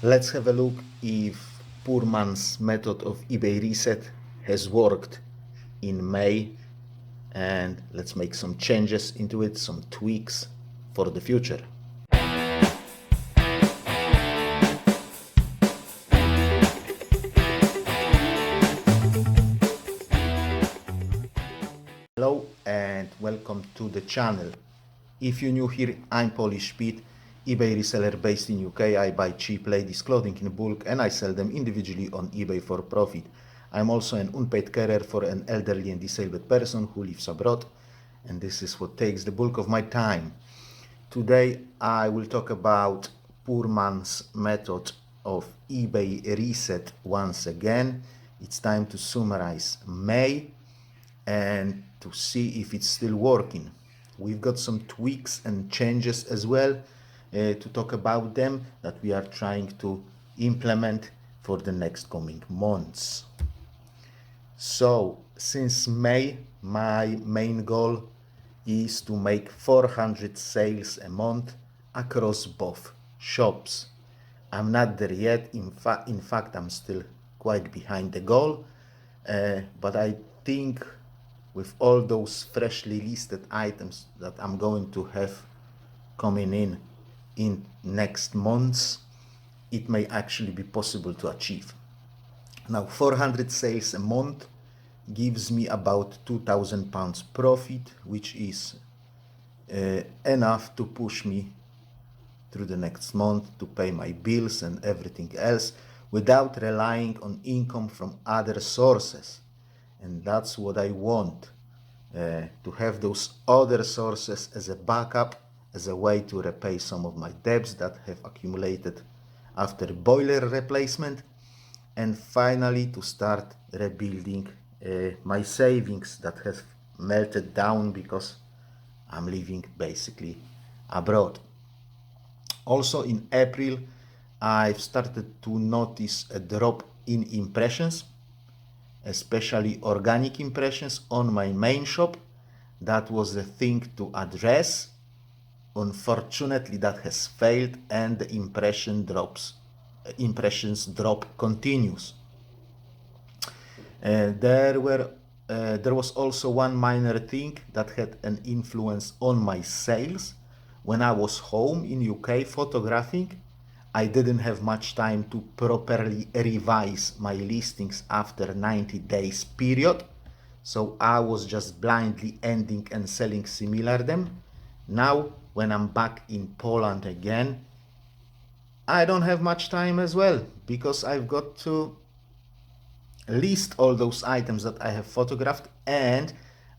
Let's have a look if Purman's method of eBay reset has worked in May, and let's make some changes into it, some tweaks for the future. Hello and welcome to the channel. If you're new here, I'm Polish Pete, eBay reseller based in UK. I buy cheap ladies clothing in bulk and I sell them individually on eBay for profit. I'm also an unpaid carer for an elderly and disabled person who lives abroad, and this is what takes the bulk of my time. Today I will talk about poor man's method of eBay reset once again. It's time to summarize May and to see if it's still working. We've got some tweaks and changes as well to talk about them that we are trying to implement for the next coming months. So since May, my main goal is to make 400 sales a month across both shops. I'm not there yet. In fact, I'm still quite behind the goal, but I think with all those freshly listed items that I'm going to have coming in next months, it may actually be possible to achieve. Now, 400 sales a month gives me about £2,000 profit, which is enough to push me through the next month to pay my bills and everything else without relying on income from other sources. And that's what I want, to have those other sources as a backup, as a way to repay some of my debts that have accumulated after boiler replacement, and finally to start rebuilding my savings that have melted down because I'm living basically abroad. Also in April, I've started to notice a drop in impressions, especially organic impressions on my main shop. That was the thing to address. Unfortunately, that has failed and the impressions drop continues. There was also one minor thing that had an influence on my sales. When I was home in UK photographing, I didn't have much time to properly revise my listings after 90 days period. So I was just blindly ending and selling similar them. Now, when I'm back in Poland again, I don't have much time as well because I've got to list all those items that I have photographed, and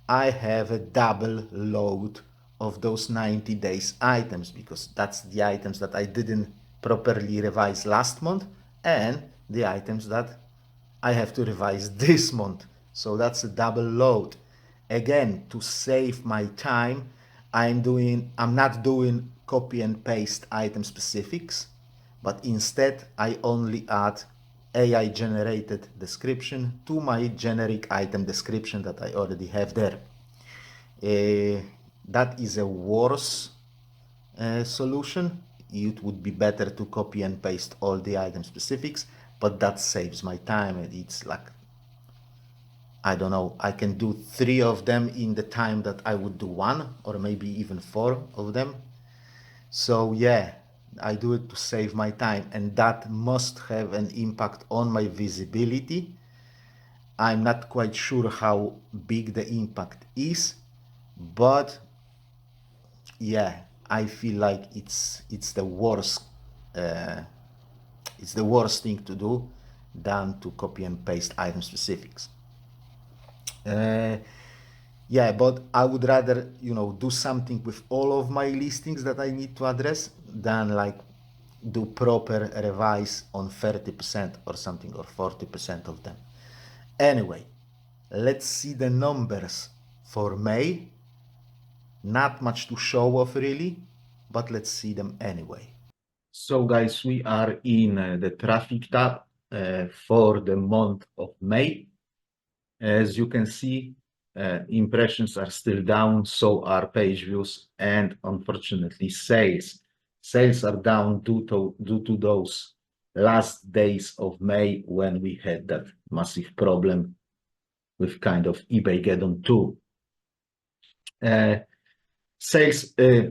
I have a double load of those 90 days items because that's the items that I didn't properly revise last month and the items that I have to revise this month. So that's a double load. Again, to save my time, I'm not doing copy and paste item specifics, but instead I only add AI generated description to my generic item description that I already have there. That is a worse solution. It would be better to copy and paste all the item specifics, but that saves my time. And it's like, I don't know, I can do 3 of them in the time that I would do 1, or maybe even 4 of them. So yeah, I do it to save my time, and that must have an impact on my visibility. I'm not quite sure how big the impact is, but yeah, I feel like it's the worst thing to do than to copy and paste item specifics. Yeah, but I would rather, do something with all of my listings that I need to address than like do proper revise on 30% or something, or 40% of them. Anyway, let's see the numbers for May. Not much to show off really, but let's see them anyway. So guys, we are in the traffic tab for the month of May. As you can see, impressions are still down, so are page views, and unfortunately sales. Sales are down due to those last days of May when we had that massive problem with kind of eBay Geddon 2.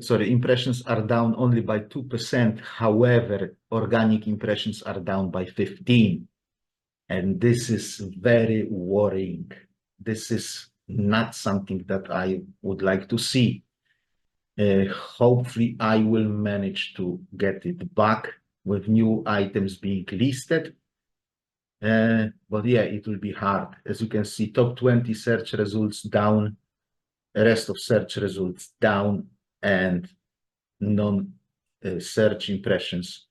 Impressions are down only by 2%. However, organic impressions are down by 15%. And this is very worrying. This is not something that I would like to see. Hopefully, I will manage to get it back with new items being listed. But yeah, it will be hard. As you can see, top 20 search results down, the rest of search results down, and non-search impressions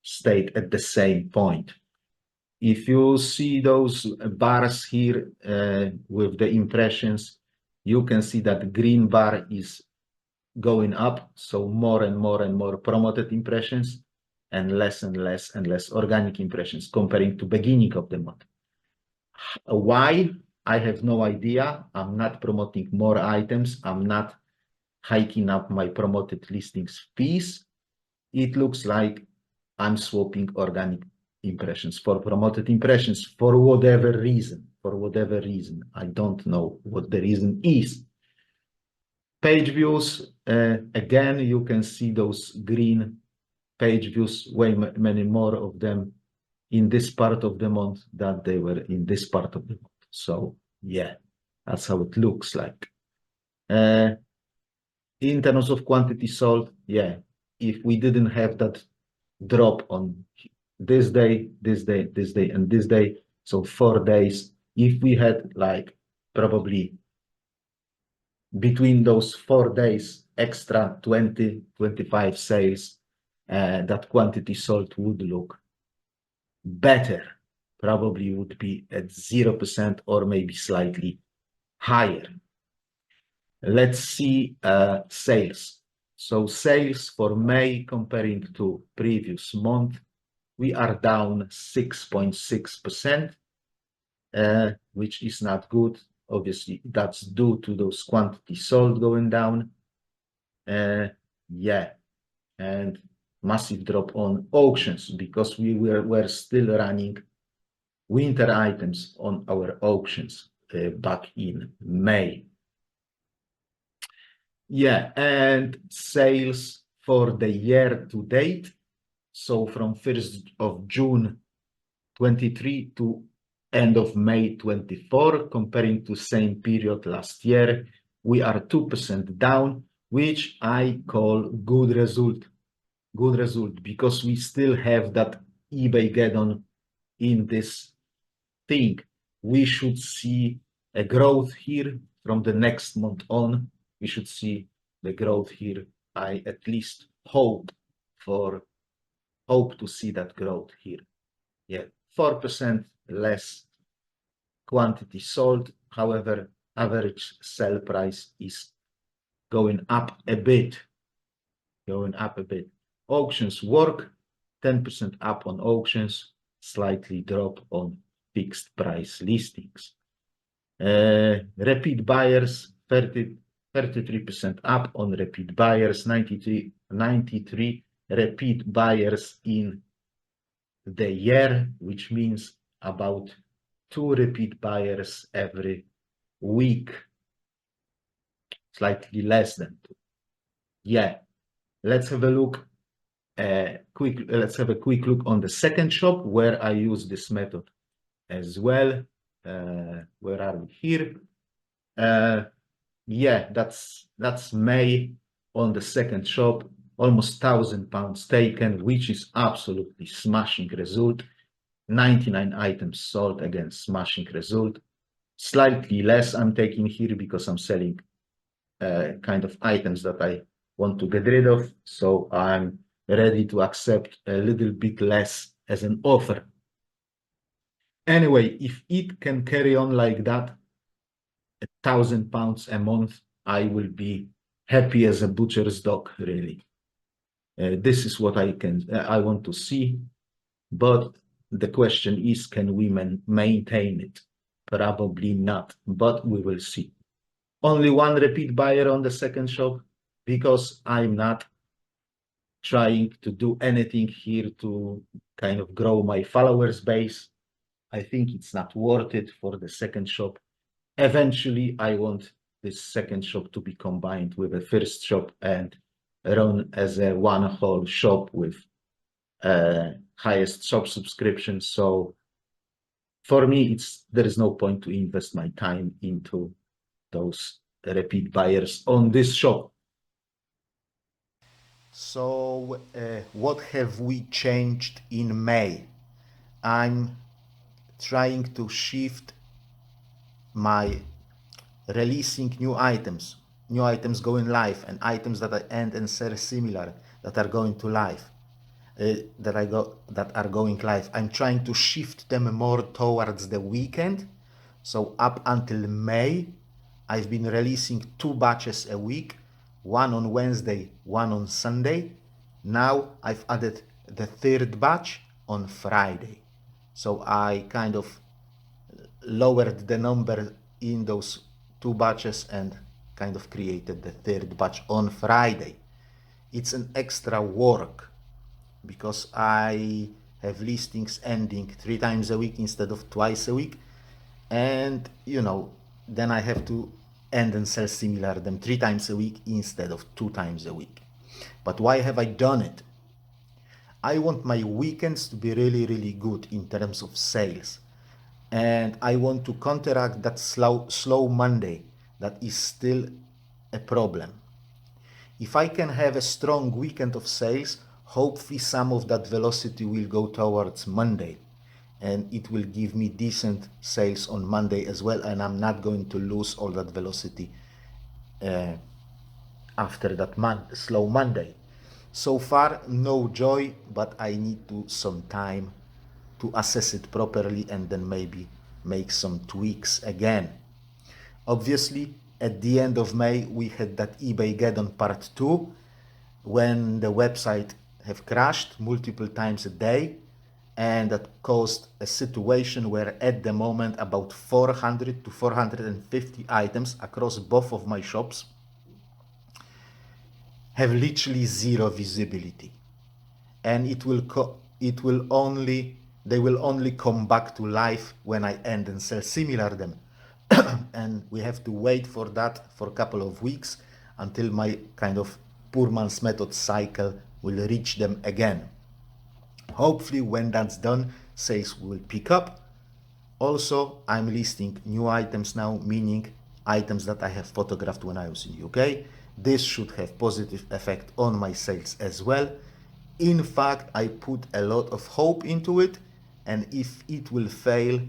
stayed at the same point. If you see those bars here with the impressions, you can see that green bar is going up, so more and more and more promoted impressions and less and less and less organic impressions comparing to beginning of the month. Why? I have no idea. I'm not promoting more items. I'm not hiking up my promoted listings fees. It looks like I'm swapping organic impressions for promoted impressions for whatever reason. I don't know what the reason is. Page views, again, you can see those green page views, many more of them in this part of the month than they were in this part of the month. So yeah, that's how it looks like. In terms of quantity sold, yeah, if we didn't have that drop on this day, and this day, so 4 days, if we had like probably between those 4 days extra 20, 25 sales, that quantity sold would look better. Probably would be at 0% or maybe slightly higher. Let's see sales. So sales for May comparing to previous month, we are down 6.6%, which is not good. Obviously, that's due to those quantities sold going down. Yeah, and massive drop on auctions because we were still running winter items on our auctions back in May. Yeah, and sales for the year to date. So from 1st of June 23 to end of May 24, comparing to same period last year, we are 2% down, which I call good result. Good result, because we still have that eBay Geddon in this thing. We should see a growth here from the next month on. We should see the growth here. I at least hope to see that growth here. Yeah, 4% less quantity sold. However, average sell price is going up a bit. Auctions work, 10% up on auctions, slightly drop on fixed price listings. Repeat buyers, 33% up on repeat buyers, 93 repeat buyers in the year, which means about 2 repeat buyers every week, slightly less than 2. Yeah, let's have a look. Let's have a quick look on the second shop where I use this method as well. Where are we here? Yeah, that's May on the second shop, almost £1,000 taken, which is absolutely smashing result. 99 items sold, again, smashing result. Slightly less I'm taking here because I'm selling kind of items that I want to get rid of. So I'm ready to accept a little bit less as an offer. Anyway, if it can carry on like that, £1,000 a month, I will be happy as a butcher's dog, really. This is what I want to see. But the question is, can we maintain it? Probably not, but we will see. Only one repeat buyer on the second shop because I'm not trying to do anything here to kind of grow my followers base. I think it's not worth it for the second shop. Eventually, I want this second shop to be combined with a first shop and run as a one whole shop with highest shop subscription. So for me, there is no point to invest my time into those repeat buyers on this shop. So what have we changed in May? I'm trying to shift my releasing new items going live, and items that I end and sell similar that are going to live, that are going live. I'm trying to shift them more towards the weekend. So up until May, I've been releasing 2 batches a week, one on Wednesday, one on Sunday. Now I've added the 3rd batch on Friday. So I kind of lowered the number in those 2 batches and kind of created the 3rd batch on Friday. It's an extra work because I have listings ending 3 times a week instead of twice a week, and then I have to end and sell similar them 3 times a week instead of 2 times a week. But why have I done it? I want my weekends to be really, really good in terms of sales. And I want to counteract that slow Monday that is still a problem. If I can have a strong weekend of sales, hopefully some of that velocity will go towards Monday, and it will give me decent sales on Monday as well, and I'm not going to lose all that velocity after that slow Monday. So far, no joy, but I need some time to assess it properly and then maybe make some tweaks again. Obviously, at the end of May, we had that eBay Geddon part 2, when the website have crashed multiple times a day, and that caused a situation where at the moment about 400 to 450 items across both of my shops have literally zero visibility, and they will only come back to life when I end and sell similar them. And we have to wait for that for a couple of weeks until my kind of poor man's method cycle will reach them again. Hopefully when that's done, sales will pick up. Also, I'm listing new items now, meaning items that I have photographed when I was in UK. This should have positive effect on my sales as well. In fact, I put a lot of hope into it, and if it will fail,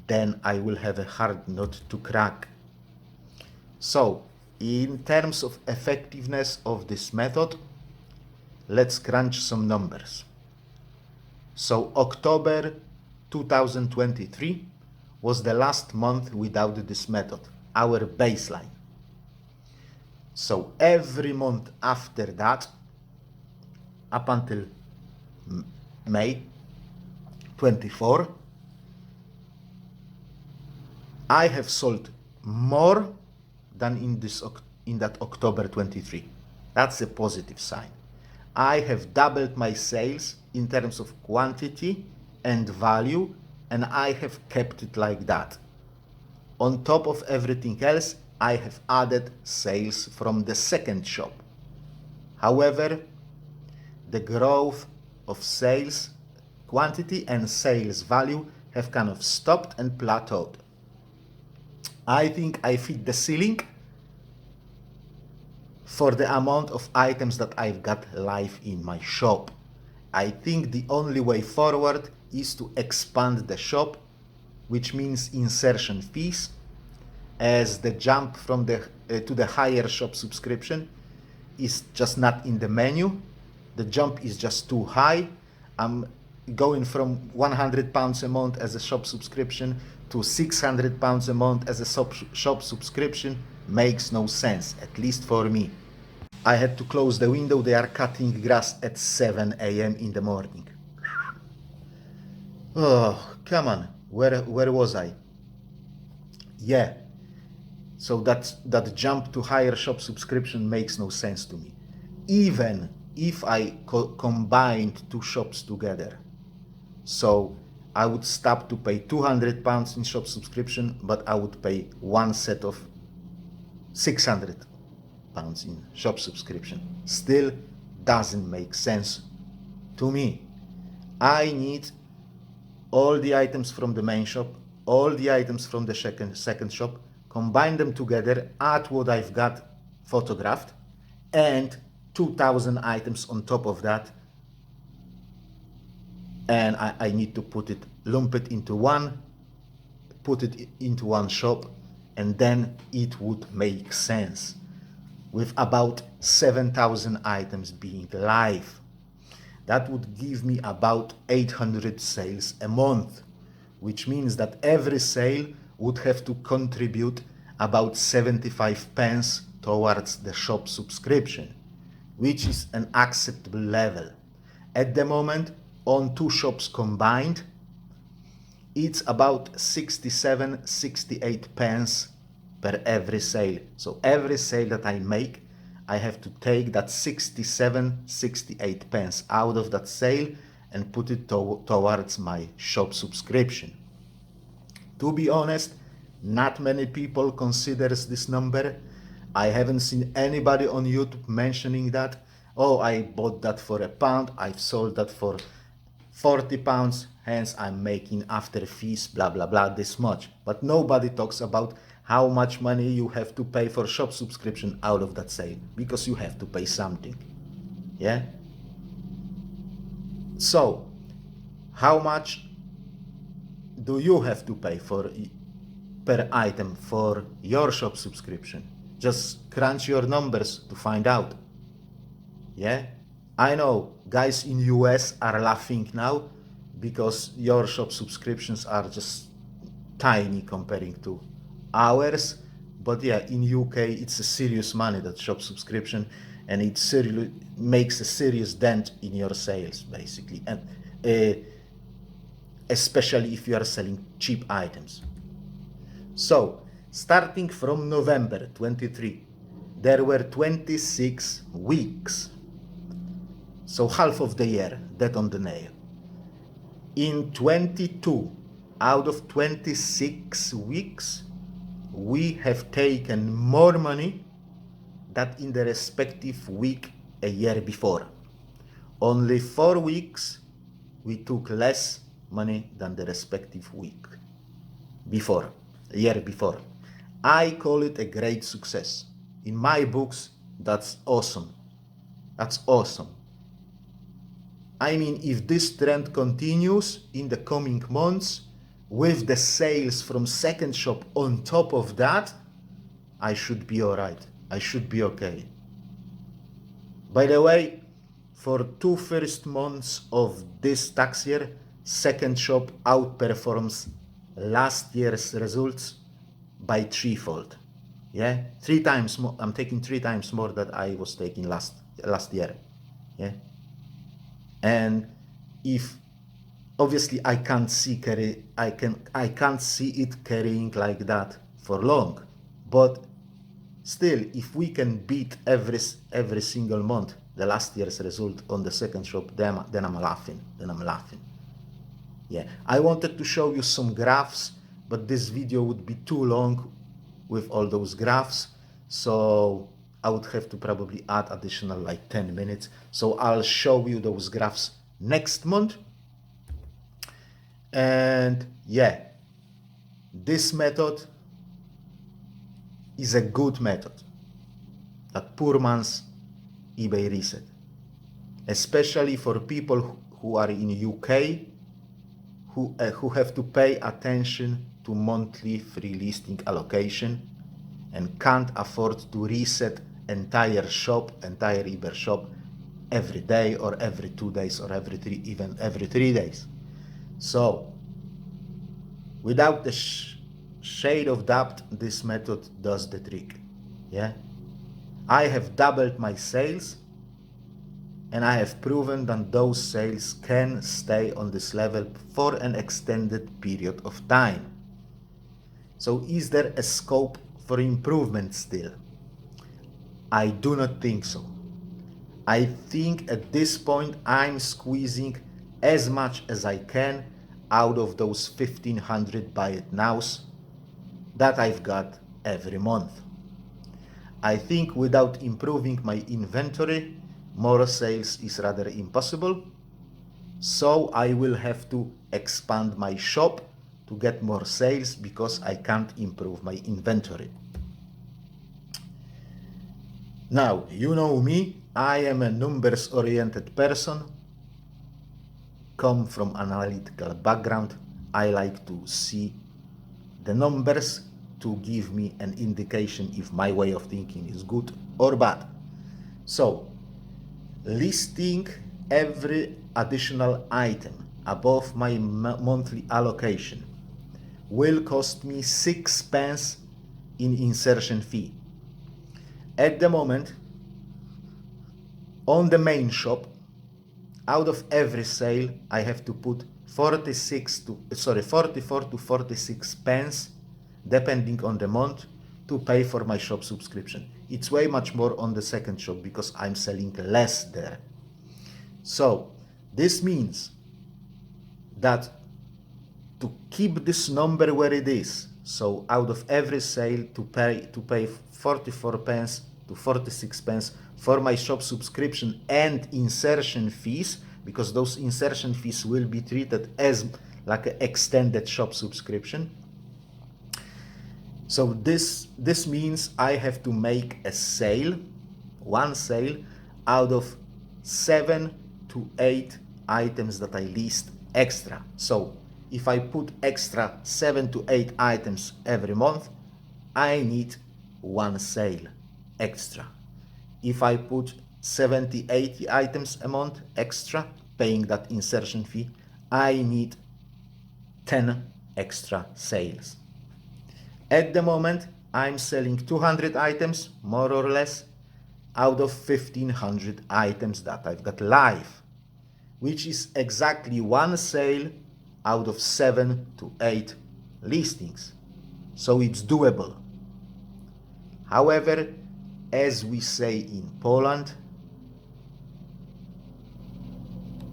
then I will have a hard nut to crack. So, in terms of effectiveness of this method, let's crunch some numbers. So October 2023 was the last month without this method, our baseline. So every month after that, up until May 24, I have sold more than in that October 23. That's a positive sign. I have doubled my sales in terms of quantity and value, and I have kept it like that. On top of everything else, I have added sales from the second shop. However, the growth of sales quantity and sales value have kind of stopped and plateaued. I think I hit the ceiling for the amount of items that I've got live in my shop. I think the only way forward is to expand the shop, which means insertion fees, as the jump from to the higher shop subscription is just not in the menu. The jump is just too high. I'm going from £100 a month as a shop subscription to £600 a month as a shop subscription. Makes no sense, at least for me. I had to close the window. They are cutting grass at 7 a.m. in the morning. Oh, come on. Where was I? Yeah. So that jump to higher shop subscription makes no sense to me. Even if I combined two shops together. So I would stop to pay £200 in shop subscription, but I would pay one set of £600 in shop subscription. Still doesn't make sense to me. I need all the items from the main shop, all the items from the second shop, combine them together, add what I've got photographed, and 2,000 items on top of that. And I need to lump it into one, put it into one shop, and then it would make sense. With about 7,000 items being live, that would give me about 800 sales a month, which means that every sale would have to contribute about 75 pence towards the shop subscription, which is an acceptable level. At the moment, on two shops combined, it's about 67, 68 pence per every sale. So every sale that I make, I have to take that 67, 68 pence out of that sale and put it towards my shop subscription. To be honest, not many people considers this number. I haven't seen anybody on YouTube mentioning that. Oh, I bought that for £1, I've sold that for £40, hence I'm making after fees, blah, blah, blah, this much. But nobody talks about how much money you have to pay for shop subscription out of that sale, because you have to pay something. Yeah? So, how much do you have to pay per item for your shop subscription? Just crunch your numbers to find out. Yeah? I know guys in US are laughing now because your shop subscriptions are just tiny comparing to ours, but yeah, in UK it's a serious money, that shop subscription, and it makes a serious dent in your sales basically, and especially if you are selling cheap items. So starting from November 23, there were 26 weeks, so half of the year, dead on the nail. In 22 out of 26 weeks, we have taken more money than in the respective week a year before. Only 4 weeks we took less money than the respective week before, a year before. I call it a great success. In my books, that's awesome. That's awesome. I mean, if this trend continues in the coming months, with the sales from second shop on top of that, I should be all right. I should be okay. By the way, for 2 first months of this tax year, second shop outperforms last year's results by threefold. Yeah, 3 times more. I'm taking 3 times more than I was taking last year. Yeah, and if obviously I can't see it carrying like that for long, but still, if we can beat every single month the last year's result on the second shop, then I'm laughing. Yeah, I wanted to show you some graphs, but this video would be too long with all those graphs, so I would have to probably add additional like 10 minutes. So I'll show you those graphs next month. And yeah, this method is a good method, that poor man's eBay reset, especially for people who are in UK, who have to pay attention to monthly free listing allocation and can't afford to reset entire eBay shop every day or every 2 days or even every 3 days. So without the shade of doubt, this method does the trick. Yeah, I have doubled my sales, and I have proven that those sales can stay on this level for an extended period of time. So is there a scope for improvement still? I do not think so. I think at this point I'm squeezing as much as I can out of those 1,500 buy it nows that I've got every month. I think without improving my inventory, more sales is rather impossible. So I will have to expand my shop to get more sales because I can't improve my inventory. Now, you know me, I am a numbers-oriented person, come from analytical background. I like to see the numbers to give me an indication if my way of thinking is good or bad. So, listing every additional item above my monthly allocation will cost me 6 pence in insertion fee. At the moment, on the main shop, out of every sale, I have to put 44 to 46 pence, depending on the month, to pay for my shop subscription. It's way much more on the second shop because I'm selling less there. So this means that to keep this number where it is, so out of every sale to pay 44 pence to 46 pence for my shop subscription and insertion fees, because those insertion fees will be treated as like an extended shop subscription. So this means I have to make a sale, one sale, out of 7 to 8 items that I list extra. So if I put extra 7 to 8 items every month, I need one sale extra. If I put 70, 80 items a month extra, paying that insertion fee, I need 10 extra sales. At the moment, I'm selling 200 items, more or less, out of 1,500 items that I've got live, which is exactly one sale out of 7 to 8 listings. So it's doable. However, as we say in Poland,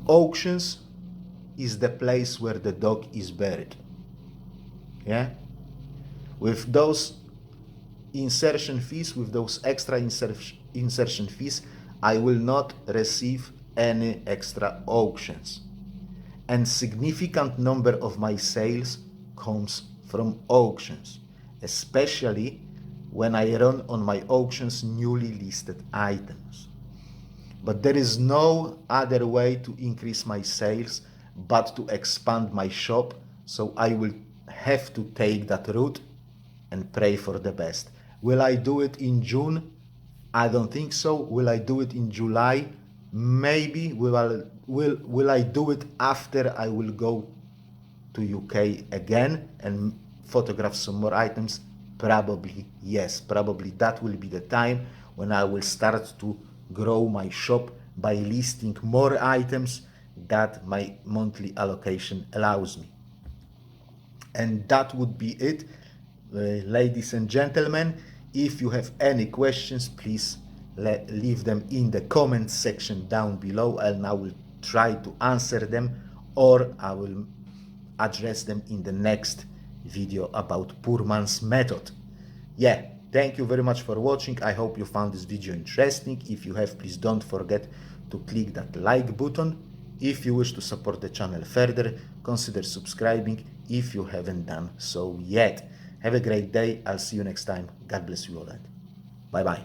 auctions is the place where the dog is buried. Yeah? With those insertion fees, with those extra insertion fees, I will not receive any extra auctions. And significant number of my sales comes from auctions, especially when I run on my auctions newly listed items. But there is no other way to increase my sales but to expand my shop, so I will have to take that route and pray for the best. Will I do it in June? I don't think so. Will I do it in July? Maybe. Will I do it after I will go to UK again and photograph some more items? Probably yes. Probably that will be the time when I will start to grow my shop by listing more items that my monthly allocation allows me. And that would be it. Ladies and gentlemen, if you have any questions, please leave them in the comments section down below, and I will try to answer them, or I will address them in the next video about poor man's method. Yeah, thank you very much for watching. I hope you found this video interesting. If you have, please don't forget to click that like button. If you wish to support the channel further, consider subscribing if you haven't done so yet. Have a great day. I'll see you next time. God bless you all and bye bye.